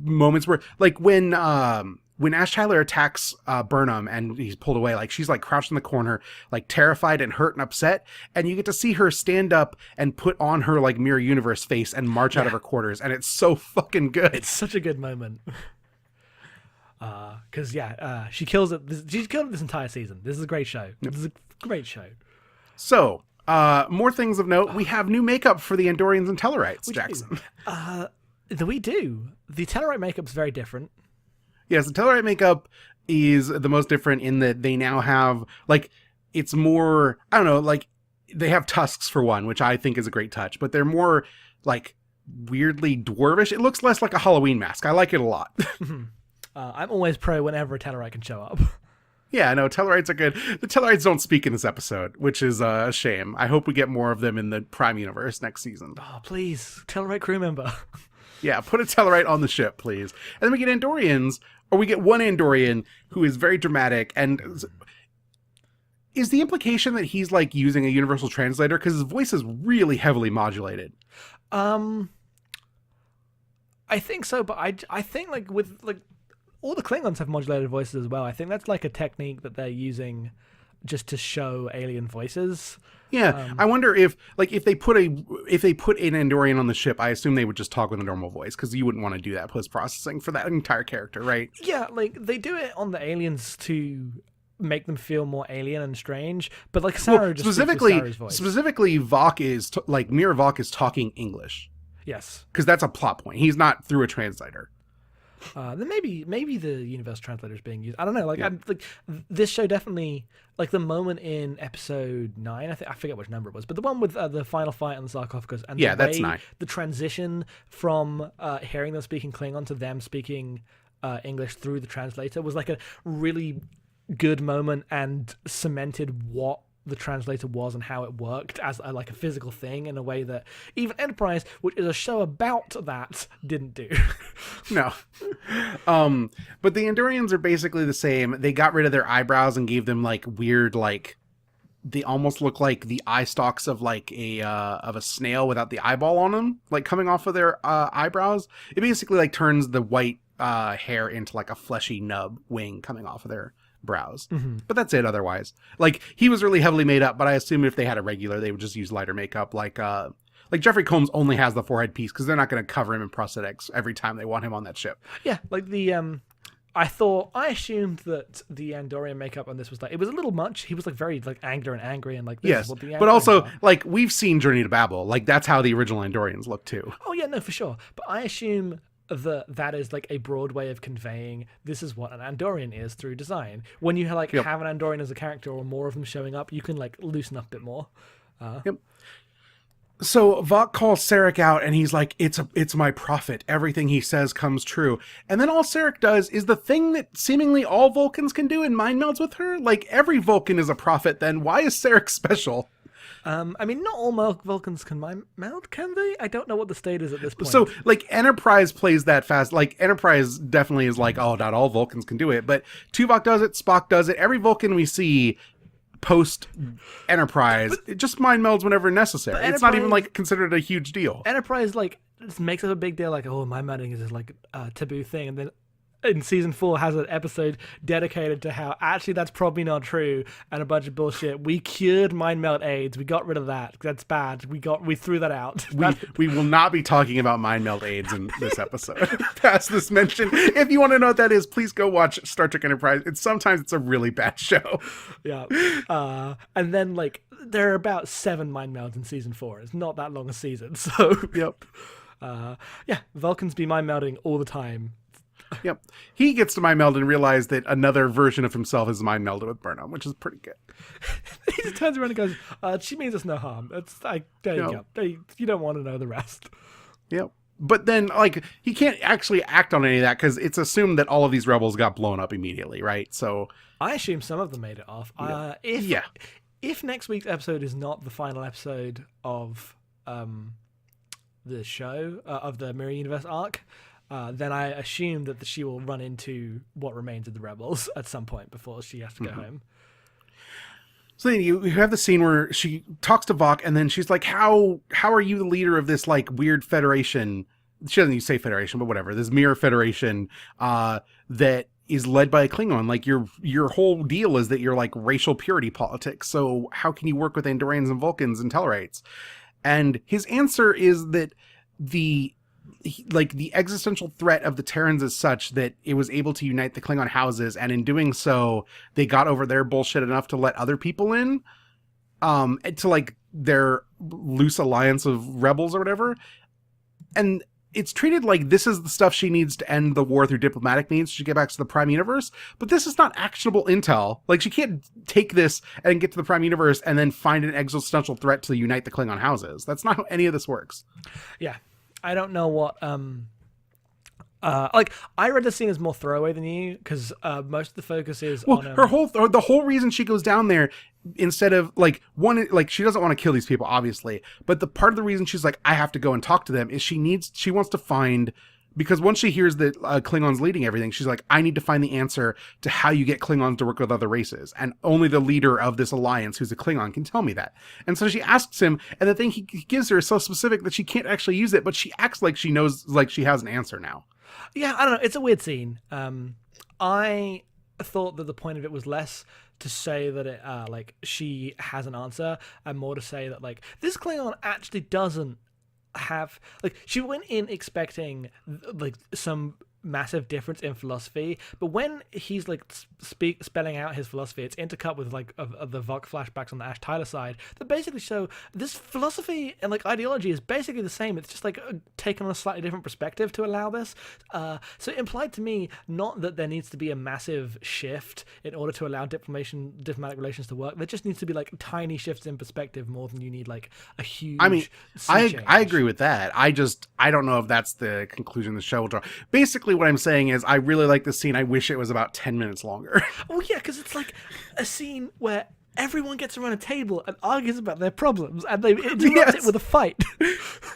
moments where, like, when Ash Tyler attacks Burnham and he's pulled away, like, she's like crouched in the corner, like terrified and hurt and upset, and you get to see her stand up and put on her like Mirror Universe face and march out of her quarters, and it's so fucking good. It's such a good moment. Because she kills it. She's killed it this entire season. This is a great show. This is a great show. So, more things of note. We have new makeup for the Andorians and Tellarites, Jackson. We do. The Tellarite makeup's very different. Yes, the Tellarite makeup is the most different in that they now have, like, it's more, I don't know, like, they have tusks for one, which I think is a great touch, but they're more, like, weirdly dwarvish. It looks less like a Halloween mask. I like it a lot. I'm always pro whenever a Tellarite can show up. Yeah, no, Tellarites are good. The Tellarites don't speak in this episode, which is a shame. I hope we get more of them in the Prime universe next season. Oh, please, Tellarite crew member. Yeah, put a Tellarite on the ship, please. And then we get Andorians, or we get one Andorian who is very dramatic. And is the implication that he's like using a universal translator? Because his voice is really heavily modulated. I think so, but I think like with like all the Klingons have modulated voices as well. I think that's like a technique that they're using just to show alien voices. Yeah, I wonder if they put an Andorian on the ship, I assume they would just talk with a normal voice, because you wouldn't want to do that post processing for that entire character, right? Yeah, like they do it on the aliens to make them feel more alien and strange, but like Sarah just speaks voice. Specifically, Vok is Mirror Vok is talking English. Yes, because that's a plot point. He's not through a translator. Then maybe the universal translator is being used. I don't know. Like, this show definitely, like the moment in episode 9. I forget which number it was, but the one with the final fight on the sarcophagus, and that's 9. The transition from hearing them speaking Klingon to them speaking English through the translator was like a really good moment and cemented what the translator was and how it worked as a physical thing in a way that even Enterprise, which is a show about that, didn't do. No. But the Andorians are basically the same. They got rid of their eyebrows and gave them like weird, like, they almost look like the eye stalks of like a snail without the eyeball on them, like coming off of their eyebrows. It basically like turns the white hair into like a fleshy nub wing coming off of their brows. Mm-hmm. But that's it otherwise. Like, he was really heavily made up, but I assume if they had a regular, they would just use lighter makeup. Like Jeffrey Combs only has the forehead piece because they're not going to cover him in prosthetics every time they want him on that ship. Yeah, like the I assumed that the Andorian makeup on this was like, it was a little much. He was like very like angry and like this is what the Andorians but also are. Like, we've seen Journey to Babel. Like, that's how the original Andorians look too. Oh yeah, no, for sure. But I assume that is like a broad way of conveying this is what an Andorian is through design. When you have an Andorian as a character or more of them showing up, you can like loosen up a bit more. So Vok calls Sarek out and he's like, it's my prophet. Everything he says comes true. And then all Sarek does is the thing that seemingly all Vulcans can do and mind melds with her. Like, every Vulcan is a prophet then. Why is Sarek special? I mean, not all Vulcans can mind meld, can they? I don't know what the state is at this point. So, like, Enterprise plays that fast. Like, Enterprise definitely is like, oh, not all Vulcans can do it. But Tuvok does it, Spock does it. Every Vulcan we see post Enterprise, it just mind melds whenever necessary. It's not even like considered a huge deal. Enterprise, like, makes it a big deal, like, oh, mind melding is this like a taboo thing, and then in season 4 has an episode dedicated to how actually that's probably not true and a bunch of bullshit. We cured mind meld AIDS. We got rid of that. That's bad. We threw that out. We will not be talking about mind meld AIDS in this episode. Past this mention. If you want to know what that is, please go watch Star Trek Enterprise. Sometimes it's a really bad show. Yeah. And then like there are about 7 mind melds in season 4. It's not that long a season. So yep. Yeah, Vulcans be mind melding all the time. Yep. He gets to mind meld and realize that another version of himself is mind melded with Burnham, which is pretty good. He just turns around and goes, she means us no harm. It's like, there you go. You don't want to know the rest. Yep. But then, like, he can't actually act on any of that because it's assumed that all of these rebels got blown up immediately, right? So I assume some of them made it off. If next week's episode is not the final episode of the show, of the Mirror Universe arc, then I assume that she will run into what remains of the rebels at some point before she has to go home. So then you have the scene where she talks to Vok, and then she's like, how are you the leader of this like weird federation? She doesn't even say federation, but whatever. This mirror federation that is led by a Klingon. Like your whole deal is that you're like racial purity politics. So how can you work with Andorians and Vulcans and Tellarites? And his answer is that the existential threat of the Terrans is such that it was able to unite the Klingon houses, and in doing so, they got over their bullshit enough to let other people in, to like their loose alliance of rebels or whatever. And it's treated like this is the stuff she needs to end the war through diplomatic means to get back to the Prime Universe. But this is not actionable intel. Like, she can't take this and get to the Prime Universe and then find an existential threat to unite the Klingon houses. That's not how any of this works. Yeah. I don't know what like I read the scene as more throwaway than you because most of the focus is on the whole reason she goes down there instead of like she doesn't want to kill these people obviously, but the part of the reason she's like I have to go and talk to them is she wants to find, because once she hears that Klingons leading everything, she's like, I need to find the answer to how you get Klingons to work with other races. And only the leader of this alliance, who's a Klingon, can tell me that. And so she asks him, and the thing he gives her is so specific that she can't actually use it, but she acts like she knows, like she has an answer now. Yeah, I don't know. It's a weird scene. I thought that the point of it was less to say that it, like she has an answer, and more to say that like this Klingon actually doesn't have, like, she went in expecting like some massive difference in philosophy, but when he's like spelling out his philosophy, it's intercut with like of the Vok flashbacks on the Ash Tyler side that basically show this philosophy and like ideology is basically the same. It's just like taken on a slightly different perspective to allow this. So it implied to me not that there needs to be a massive shift in order to allow diplomatic relations to work. There just needs to be like tiny shifts in perspective more than you need like a huge. I mean, I agree with that. I don't know if that's the conclusion the show will draw. Basically, what I'm saying is I really like this scene. I wish it was about 10 minutes longer. Oh yeah, because it's like a scene where everyone gets around a table and argues about their problems, and they interrupt it with a fight.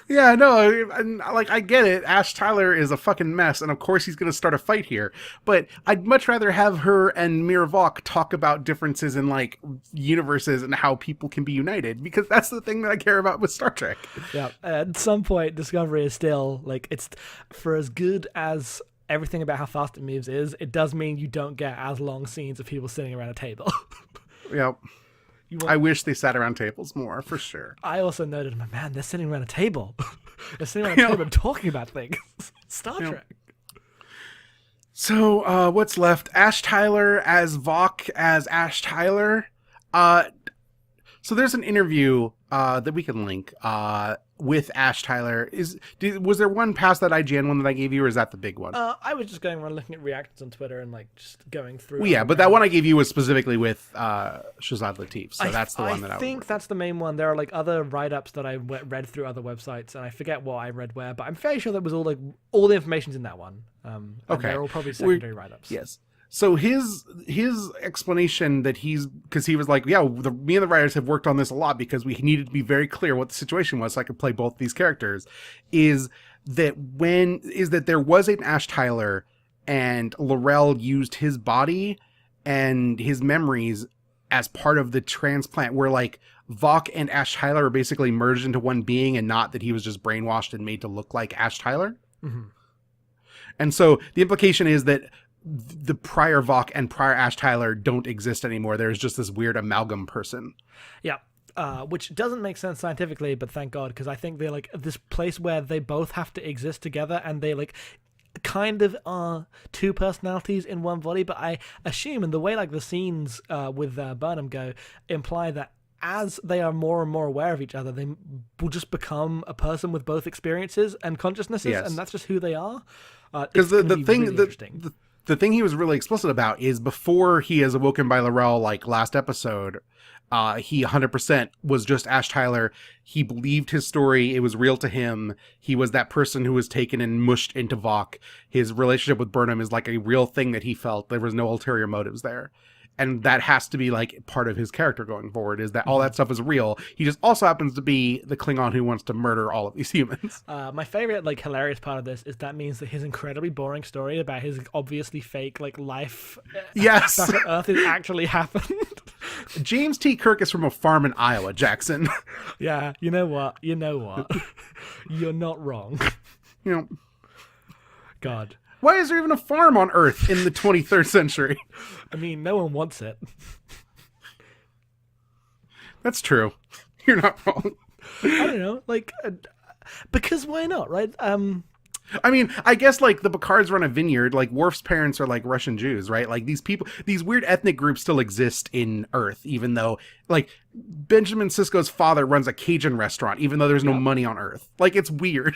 Yeah, no, and like I get it. Ash Tyler is a fucking mess, and of course he's going to start a fight here. But I'd much rather have her and Mir Vok talk about differences in like universes and how people can be united, because that's the thing that I care about with Star Trek. Yeah, at some point, Discovery is still like, it's for as good as everything about how fast it moves is, it does mean you don't get as long scenes of people sitting around a table. Yep. I wish they sat around tables more, for sure. I also noted, man, they're sitting around a table. They're sitting around a table talking about things. Star Trek. So, what's left? Ash Tyler as Vok as Ash Tyler. So there's an interview that we can link with Ash Tyler. Was there one past that IGN one that I gave you, or is that the big one? I was just going around looking at reactions on Twitter and like just going through. Well, yeah, but that one I gave you was specifically with Shazad Latif, so that's the one that I think that's the main one. There are like other write-ups that I read through other websites, and I forget what I read where, but I'm fairly sure that was all the information's in that one. Okay, they're all probably secondary write-ups. Yes. So his explanation that because he was like, yeah, me and the writers have worked on this a lot because we needed to be very clear what the situation was so I could play both these characters, is that there was an Ash Tyler and L'Rell used his body and his memories as part of the transplant where like Vok and Ash Tyler are basically merged into one being, and not that he was just brainwashed and made to look like Ash Tyler. Mm-hmm. And so the implication is that the prior Vok and prior Ash Tyler don't exist anymore. There's just this weird amalgam person. Yeah. Which doesn't make sense scientifically, but thank God, because I think they're like this place where they both have to exist together, and they like kind of are two personalities in one body. But I assume, and the way like the scenes with Burnham go imply that as they are more and more aware of each other, they will just become a person with both experiences and consciousnesses, and that's just who they are. Because the thing he was really explicit about is before he is awoken by L'Rell, like last episode, he 100% was just Ash Tyler. He believed his story. It was real to him. He was that person who was taken and mushed into Vok. His relationship with Burnham is like a real thing that he felt. There was no ulterior motives there. And that has to be like part of his character going forward, is that all that stuff is real. He just also happens to be the Klingon who wants to murder all of these humans. My favorite, like, hilarious part of this is that means that his incredibly boring story about his obviously fake, like, life yes. back on Earth has actually happened. James T. Kirk is from a farm in Iowa, Jackson. Yeah, you know what? You're not wrong. You know, God. Why is there even a farm on Earth in the 23rd century? I mean, no one wants it. That's true. You're not wrong. I don't know, like, because why not, right? I mean, I guess, like, the Picards run a vineyard. Like, Worf's parents are, like, Russian Jews, right? Like, these people, these weird ethnic groups still exist in Earth, even though, like, Benjamin Sisko's father runs a Cajun restaurant, even though there's no money on Earth. Like, it's weird.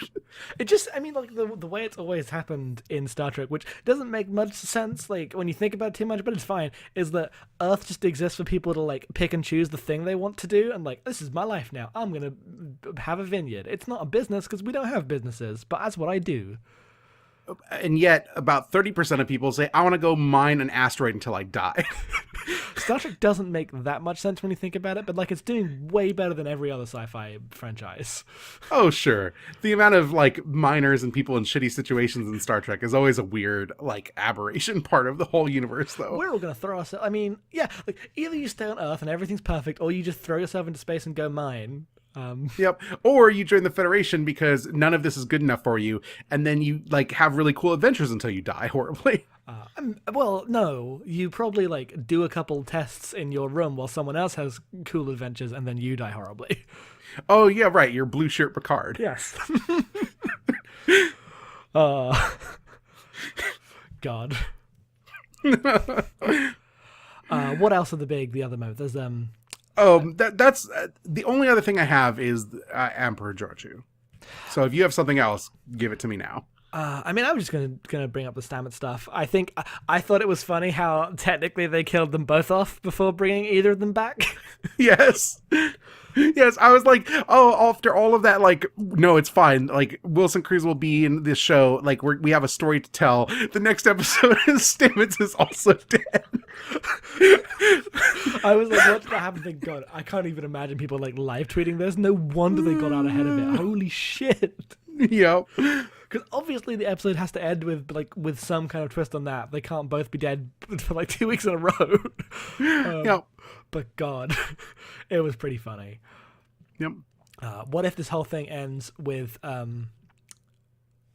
It just, I mean, like, the way it's always happened in Star Trek, which doesn't make much sense, like, when you think about it too much, but it's fine, is that Earth just exists for people to, like, pick and choose the thing they want to do, and, like, this is my life now. I'm gonna have a vineyard. It's not a business, because we don't have businesses, but that's what I do. And yet, about 30% of people say, I want to go mine an asteroid until I die. Star Trek doesn't make that much sense when you think about it, but, like, it's doing way better than every other sci-fi franchise. Oh, sure. The amount of, like, miners and people in shitty situations in Star Trek is always a weird, like, aberration part of the whole universe, though. We're all going to throw ourselves... I mean, yeah, like, either you stay on Earth and everything's perfect, or you just throw yourself into space and go mine. Yep. Or you join the Federation because none of this is good enough for you, and then you, like, have really cool adventures until you die horribly. Well, no. You probably, like, do a couple tests in your room while someone else has cool adventures, and then you die horribly. Oh, yeah, right. You're Blue Shirt Picard. Yes. God. What else are the other moments? There's, that's the only other thing I have is Emperor Georgiou. So if you have something else, give it to me now. I mean, I was just gonna bring up the Stamets stuff. I think I thought it was funny how technically they killed them both off before bringing either of them back. Yes. Yes, I was like, oh, after all of that, like, no, it's fine. Like, Wilson Cruz will be in this show. Like, we have a story to tell. The next episode is Stamets is also dead. I was like, what did happen? Thank God. I can't even imagine people, like, live tweeting this. No wonder they got out ahead of it. Holy shit. Yep. Because obviously the episode has to end with some kind of twist on that. They can't both be dead for, like, 2 weeks in a row. Yep. But God, it was pretty funny. Yep. What if this whole thing ends with,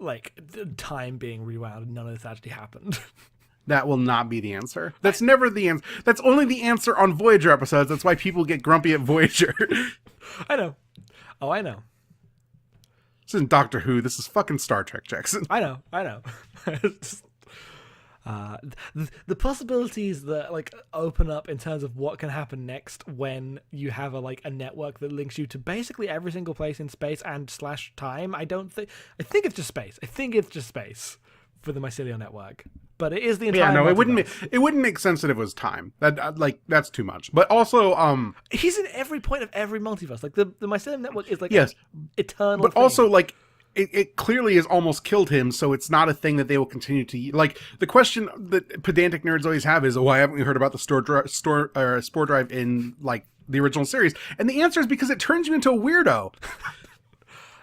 like, time being rewound and none of this actually happened? That will not be the answer. That's never the answer. That's only the answer on Voyager episodes. That's why people get grumpy at Voyager. I know. Oh, I know. This isn't Doctor Who. This is fucking Star Trek, Jackson. I know. The possibilities that, like, open up in terms of what can happen next when you have a network that links you to basically every single place in space and / time. I think it's just space. I think it's just space for the mycelial network. But it is the entire. Yeah, no, it wouldn't make sense that it was time. That's too much. But also, he's in every point of every multiverse. Like the mycelium network is like yes, eternal. But thing. also, like, it clearly has almost killed him, so it's not a thing that they will continue to like. The question that pedantic nerds always have is, why haven't we heard about the spore drive in, like, the original series? And the answer is because it turns you into a weirdo.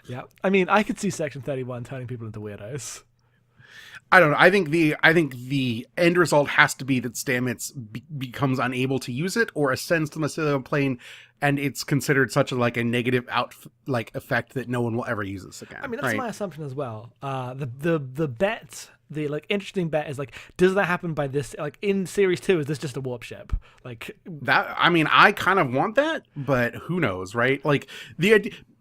Yeah, I mean, I could see Section 31 turning people into weirdos. I don't know. I think the end result has to be that Stamets becomes unable to use it or ascends to the mycelial plane, and it's considered such a like a negative effect that no one will ever use this again. I mean, that's my assumption as well. The bet, the like interesting bet is like, does that happen by this? Like in series 2, is this just a warp ship? Like that. I mean, I kind of want that, but who knows, right? Like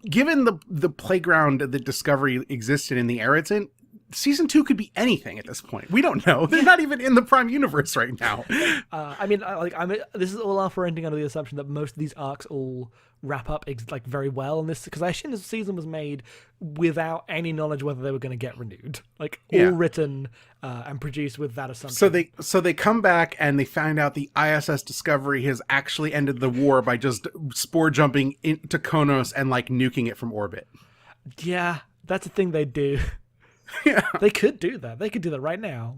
given the playground that Discovery existed in the era it's in. Season 2 could be anything at this point. We don't know. They're not even in the Prime universe right now. I mean, this is all operating under the assumption that most of these arcs all wrap up like very well in this, because I assume this season was made without any knowledge whether they were going to get renewed. Like all written and produced with that assumption. So they come back and they find out the ISS Discovery has actually ended the war by just spore jumping into Konos and like nuking it from orbit. Yeah, that's a thing they do. Yeah. They could do that. They could do that right now.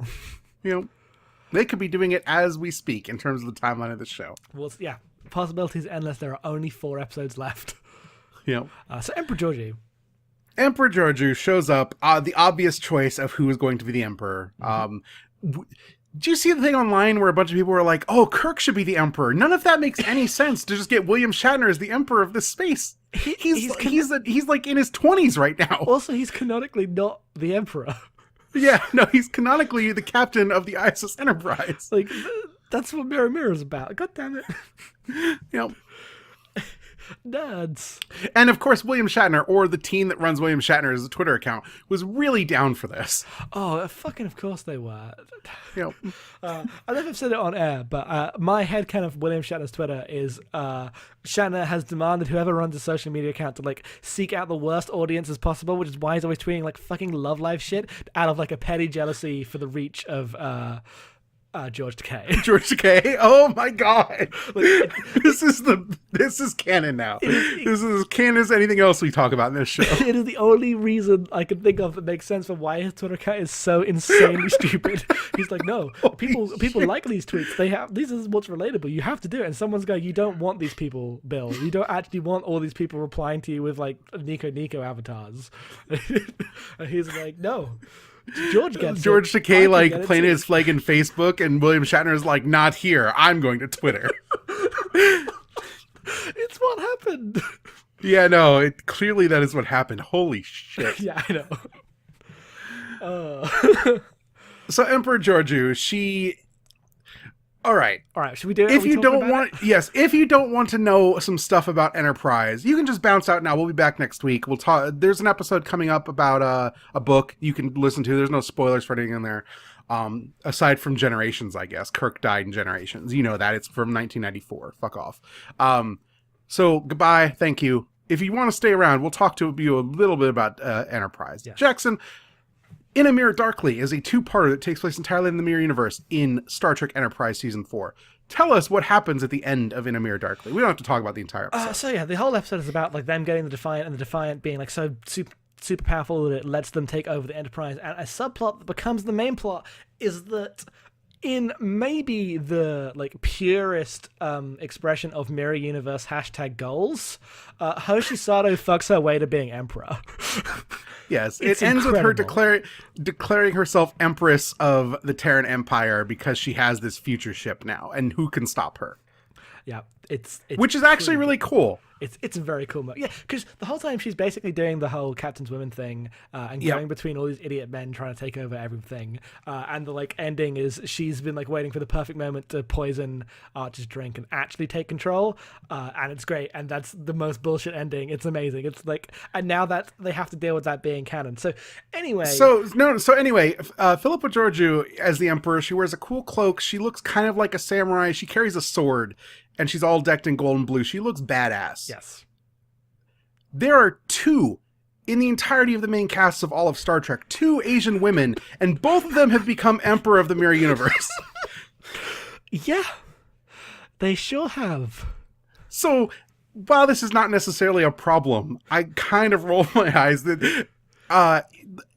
You know, they could be doing it as we speak in terms of the timeline of the show. Well, yeah, possibilities endless. There are only 4 episodes left. You know, so Emperor Georgiou. Emperor Georgiou shows up, the obvious choice of who is going to be the Emperor. Do you see the thing online where a bunch of people were like, "Oh, Kirk should be the Emperor"? None of that makes any sense to just get William Shatner as the Emperor of this space. He's like in his 20s right now. Also, he's canonically not the Emperor. Yeah, no, he's canonically the captain of the ISS Enterprise. Like that's what Mirror Mirror is about. God damn it. You know. Nerds. And of course, William Shatner, or the team that runs William Shatner's Twitter account, was really down for this. Oh, fucking of course they were. You know. I don't know if I've said it on air, but my headcanon of William Shatner's Twitter is Shatner has demanded whoever runs a social media account to like seek out the worst audience as possible, which is why he's always tweeting like fucking Love Life shit out of like a petty jealousy for the reach of George Takei. George Takei. Oh my god! Like, this is canon now. This is as canon as anything else we talk about in this show. It is the only reason I can think of that makes sense for why his Twitter account is so insanely stupid. He's like, no, people like these tweets. This is what's relatable. You have to do it. And someone's going, you don't want these people, Bill. You don't actually want all these people replying to you with like Nico avatars. And he's like, no. George Takei like planted his flag in Facebook, and William Shatner's like, not here. I'm going to Twitter. It's what happened. Yeah, no, clearly that is what happened. Holy shit. Yeah, I know. So Emperor Georgiou, All right. Should we do it? If you don't want to know some stuff about Enterprise, you can just bounce out now. We'll be back next week. We'll talk. There's an episode coming up about a book you can listen to. There's no spoilers for anything in there. Aside from Generations, I guess. Kirk died in Generations. You know that. It's from 1994. Fuck off. So goodbye. Thank you. If you want to stay around, we'll talk to you a little bit about Enterprise. Yeah. Jackson, In a Mirror Darkly is a 2-parter that takes place entirely in the Mirror Universe in Star Trek Enterprise Season 4. Tell us what happens at the end of In a Mirror Darkly. We don't have to talk about the entire episode. So yeah, the whole episode is about like them getting the Defiant and the Defiant being like so super powerful that it lets them take over the Enterprise. And a subplot that becomes the main plot is that in maybe the like purest expression of Mirror Universe #goals, Hoshi Sato fucks her way to being Emperor. Yes, it ends with her declaring herself Empress of the Terran Empire because she has this future ship now, and who can stop her? Yeah, it's which is actually really cool. It's a very cool moment. Yeah, because the whole time she's basically doing the whole Captain's Women thing and going between all these idiot men trying to take over everything. And the like ending is she's been like waiting for the perfect moment to poison Archer's drink and actually take control. And it's great. And that's the most bullshit ending. It's amazing. It's like, and now that they have to deal with that being canon. So anyway. Philippa Georgiou as the Emperor, she wears a cool cloak. She looks kind of like a samurai. She carries a sword. And she's all decked in gold and blue. She looks badass. Yes. There are 2 in the entirety of the main cast of all of Star Trek, 2 Asian women, and both of them have become Emperor of the Mirror Universe. Yeah, they sure have. So, while this is not necessarily a problem, I kind of roll my eyes that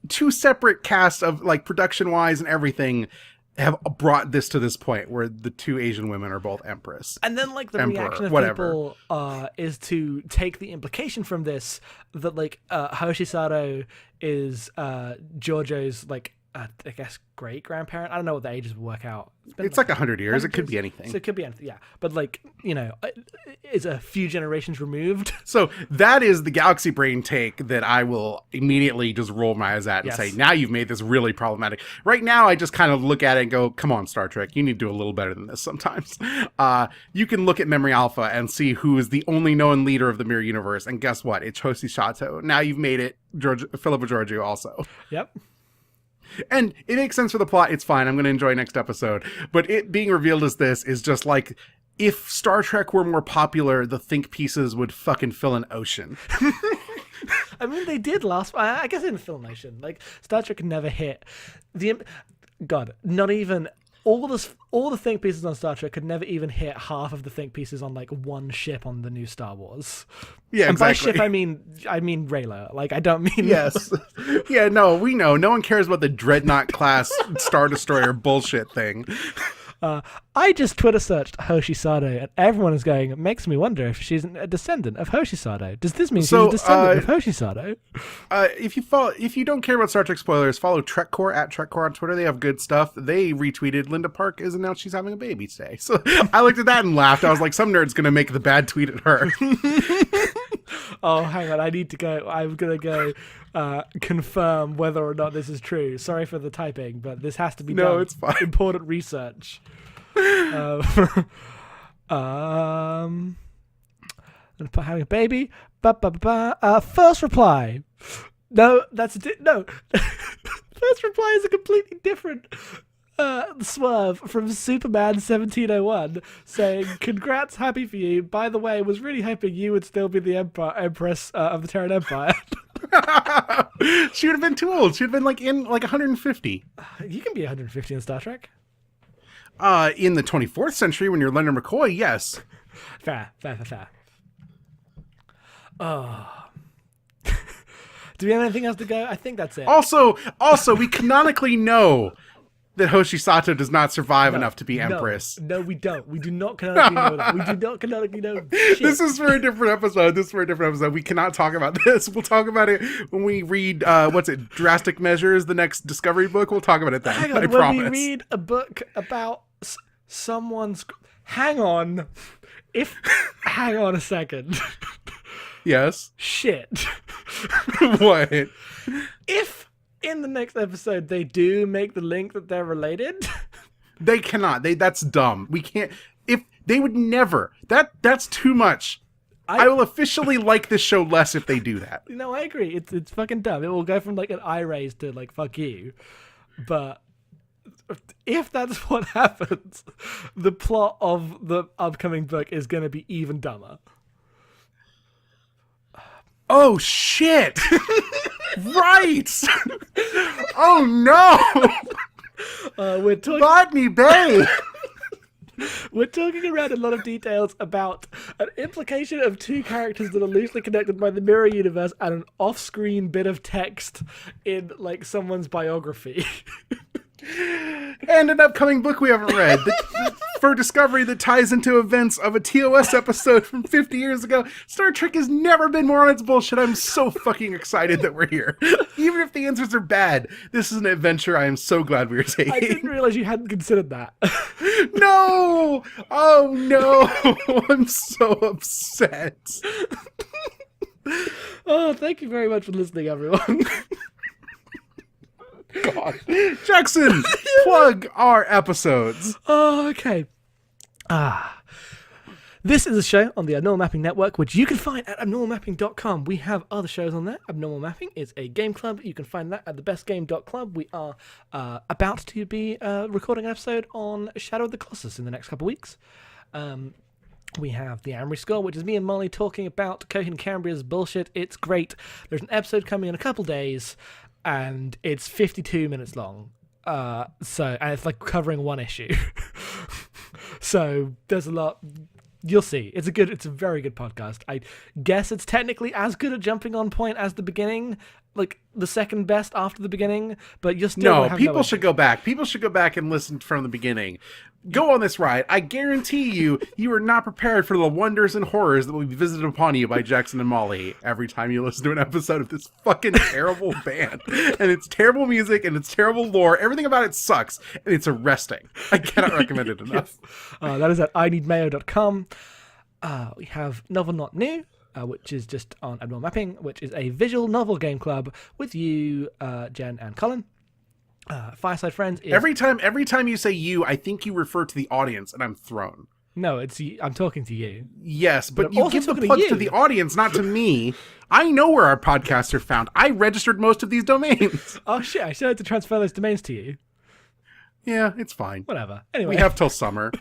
2 separate casts of, like, production-wise and everything have brought this to this point where the 2 Asian women are both Empress. And then like the Emperor, reaction of whatever. people is to take the implication from this that like Hoshi Sato is Giorgio's like I guess great-grandparent. I don't know what the ages would work out. It's like 100 years. It could be anything. So it could be anything, yeah. But like, it's a few generations removed. So that is the Galaxy Brain take that I will immediately just roll my eyes at and say, now you've made this really problematic. Right now, I just kind of look at it and go, come on, Star Trek, you need to do a little better than this sometimes. You can look at Memory Alpha and see who is the only known leader of the Mirror Universe, and guess what? It's Hoshi Sato. Now you've made it Philippa Georgiou also. Yep. And it makes sense for the plot. It's fine. I'm going to enjoy next episode. But it being revealed as this is just like, if Star Trek were more popular, the think pieces would fucking fill an ocean. I mean, they did I guess in Filmation. Like, Star Trek never hit not even all the think pieces on Star Trek could never even hit half of the think pieces on like one ship on the new Star Wars. Yeah, and exactly. by ship I mean Raylo. Like, I don't mean yes. Yeah, no, we know. No one cares about the Dreadnought class Star Destroyer bullshit thing. I just Twitter searched Hoshi Sato, and everyone is going, it makes me wonder if she's a descendant of Hoshi Sato. Does this mean she's a descendant of Hoshi Sato? If you don't care about Star Trek spoilers, follow Trekcore at Trekcore on Twitter. They have good stuff. They retweeted Linda Park is announced she's having a baby today. So I looked at that and laughed. I was like, some nerd's gonna make the bad tweet at her. Oh, hang on. I need to go. I'm going to go confirm whether or not this is true. Sorry for the typing, but this has to be done. No, it's fine. Important research. Having a baby. First reply. No, no. First reply is a completely different swerve from Superman 1701 saying, congrats, happy for you. By the way, was really hoping you would still be the Empress of the Terran Empire. She would have been too old. She would have been in 150. You can be 150 in Star Trek. In the 24th century, when you're Leonard McCoy, yes. Fair. Oh. Do we have anything else to go? I think that's it. Also, we canonically know that Hoshi Sato does not survive enough to be Empress. No, we don't. We do not canonically know that. We do not canonically know shit. This is for a different episode. We cannot talk about this. We'll talk about it when we read, Drastic Measures, the next Discovery book. We'll talk about it then. Hang on, I promise. When we read a book about someone's... Hang on. Hang on a second. Yes. Shit. What? If in the next episode they do make the link that they're related, they cannot. That's dumb. We can't. If they would never. That's too much. I will officially like this show less if they do that. No, I agree. It's fucking dumb. It will go from like an eye raise to like fuck you. But if that's what happens, the plot of the upcoming book is going to be even dumber. Oh shit! Right! Oh no! We're talking Botany Bay! We're talking around a lot of details about an implication of two characters that are loosely connected by the mirror universe and an off-screen bit of text in like someone's biography. And an upcoming book we haven't read for Discovery that ties into events of a TOS episode from 50 years ago. Star Trek has never been more on its bullshit. I'm so fucking excited that we're here. Even if the answers are bad, this is an adventure I am so glad we were taking. I didn't realize you hadn't considered that. No! Oh no! I'm so upset. Oh, thank you very much for listening, everyone. God. Jackson, plug our episodes. Oh, okay. This is a show on the Abnormal Mapping Network, which you can find at abnormalmapping.com. We have other shows on there. Abnormal Mapping is a game club. You can find that at thebestgame.club. We are about to be recording an episode on Shadow of the Colossus in the next couple of weeks. We have the Amory Score, which is me and Molly talking about Cohen Cambria's bullshit. It's great. There's an episode coming in a couple days, and it's 52 minutes long. And it's like covering one issue. So there's a lot. You'll see. It's a very good podcast. I guess it's technically as good at jumping on point as the beginning. like the second best after the beginning, but you're still No, people should go back. People should go back and listen from the beginning. Go on this ride. I guarantee you are not prepared for the wonders and horrors that will be visited upon you by Jackson and Molly every time you listen to an episode of this fucking terrible band. And it's terrible music and it's terrible lore. Everything about it sucks and it's arresting. I cannot recommend it enough. That is at ineedmayo.com. We have Novel Not New, which is just on Abnormal Mapping, which is a visual novel game club with you, Jen and Colin. Fireside Friends is... Every time you say you, I think you refer to the audience, and I'm thrown. No, I'm talking to you. Yes, but you give the plugs to the audience, not to me. I know where our podcasts are found. I registered most of these domains. Oh shit, I still had to transfer those domains to you. Yeah, it's fine. Whatever. Anyway. We have till summer.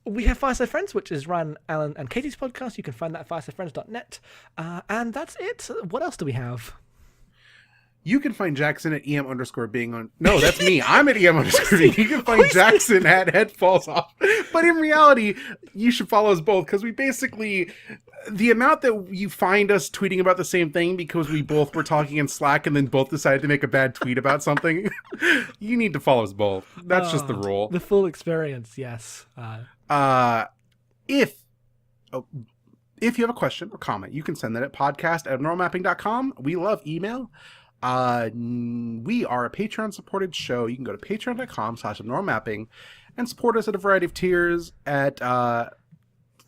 We have Fireside Friends, which is Ryan, Alan, and Katie's podcast. You can find that at firesidefriends.net. And that's it. What else do we have? You can find Jackson at EM_being on... No, that's me. I'm at EM_being. You can find Jackson at Head Falls Off. But in reality, you should follow us both because we basically... The amount that you find us tweeting about the same thing because we both were talking in Slack and then both decided to make a bad tweet about something, you need to follow us both. That's just the rule. The full experience, yes. If you have a question or comment, you can send that at podcast@abnormalmapping.com. We love email. We are a Patreon supported show. You can go to patreon.com/abnormalmapping and support us at a variety of tiers. At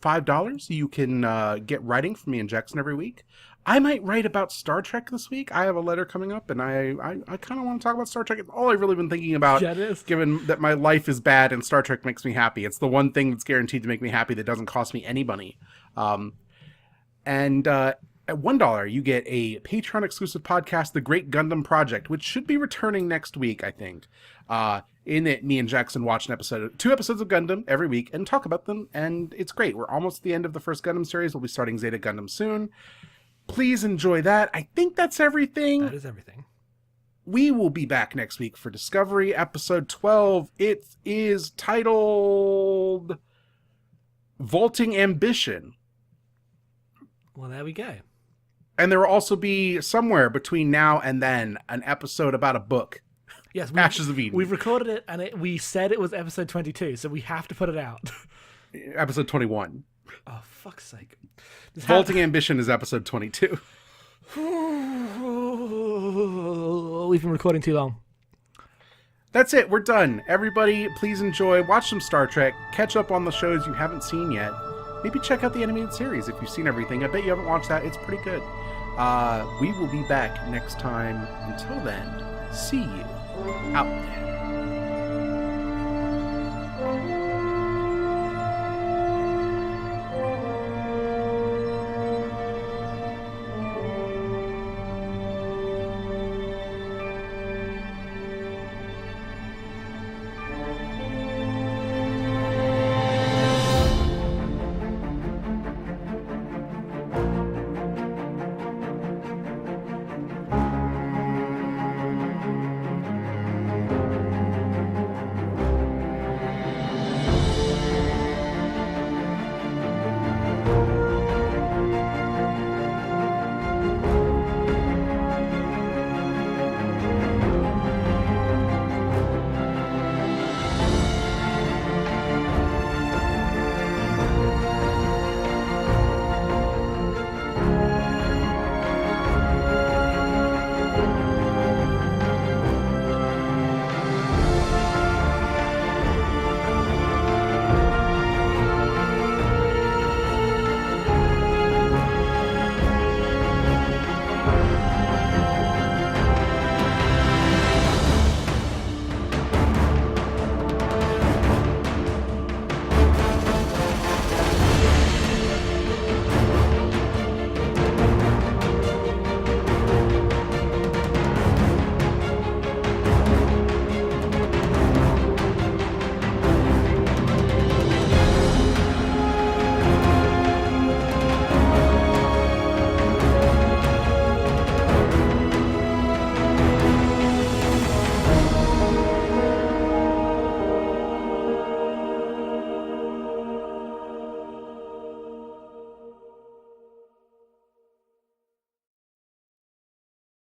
$5 you can get writing from me and Jackson every week. I might write about Star Trek this week. I have a letter coming up and I kind of want to talk about Star Trek. It's all I've really been thinking about, given that my life is bad and Star Trek makes me happy. It's the one thing that's guaranteed to make me happy that doesn't cost me any money. At $1, you get a Patreon-exclusive podcast, The Great Gundam Project, which should be returning next week, I think. In it, me and Jackson watch two episodes of Gundam every week and talk about them, and it's great. We're almost at the end of the first Gundam series. We'll be starting Zeta Gundam soon. Please enjoy that. I think that's everything. That is everything. We will be back next week for Discovery, episode 12. It is titled Vaulting Ambition. Well, there we go. And there will also be somewhere between now and then an episode about a book. Yes, Ashes of Eden. We've recorded it, and we said it was episode 22, so we have to put it out. Episode 21. Oh, fuck's sake. Vaulting Ambition is episode 22. We've been recording too long. That's it. We're done. Everybody, please enjoy. Watch some Star Trek. Catch up on the shows you haven't seen yet. Maybe check out the animated series if you've seen everything. I bet you haven't watched that. It's pretty good. We will be back next time. Until then, see you out there.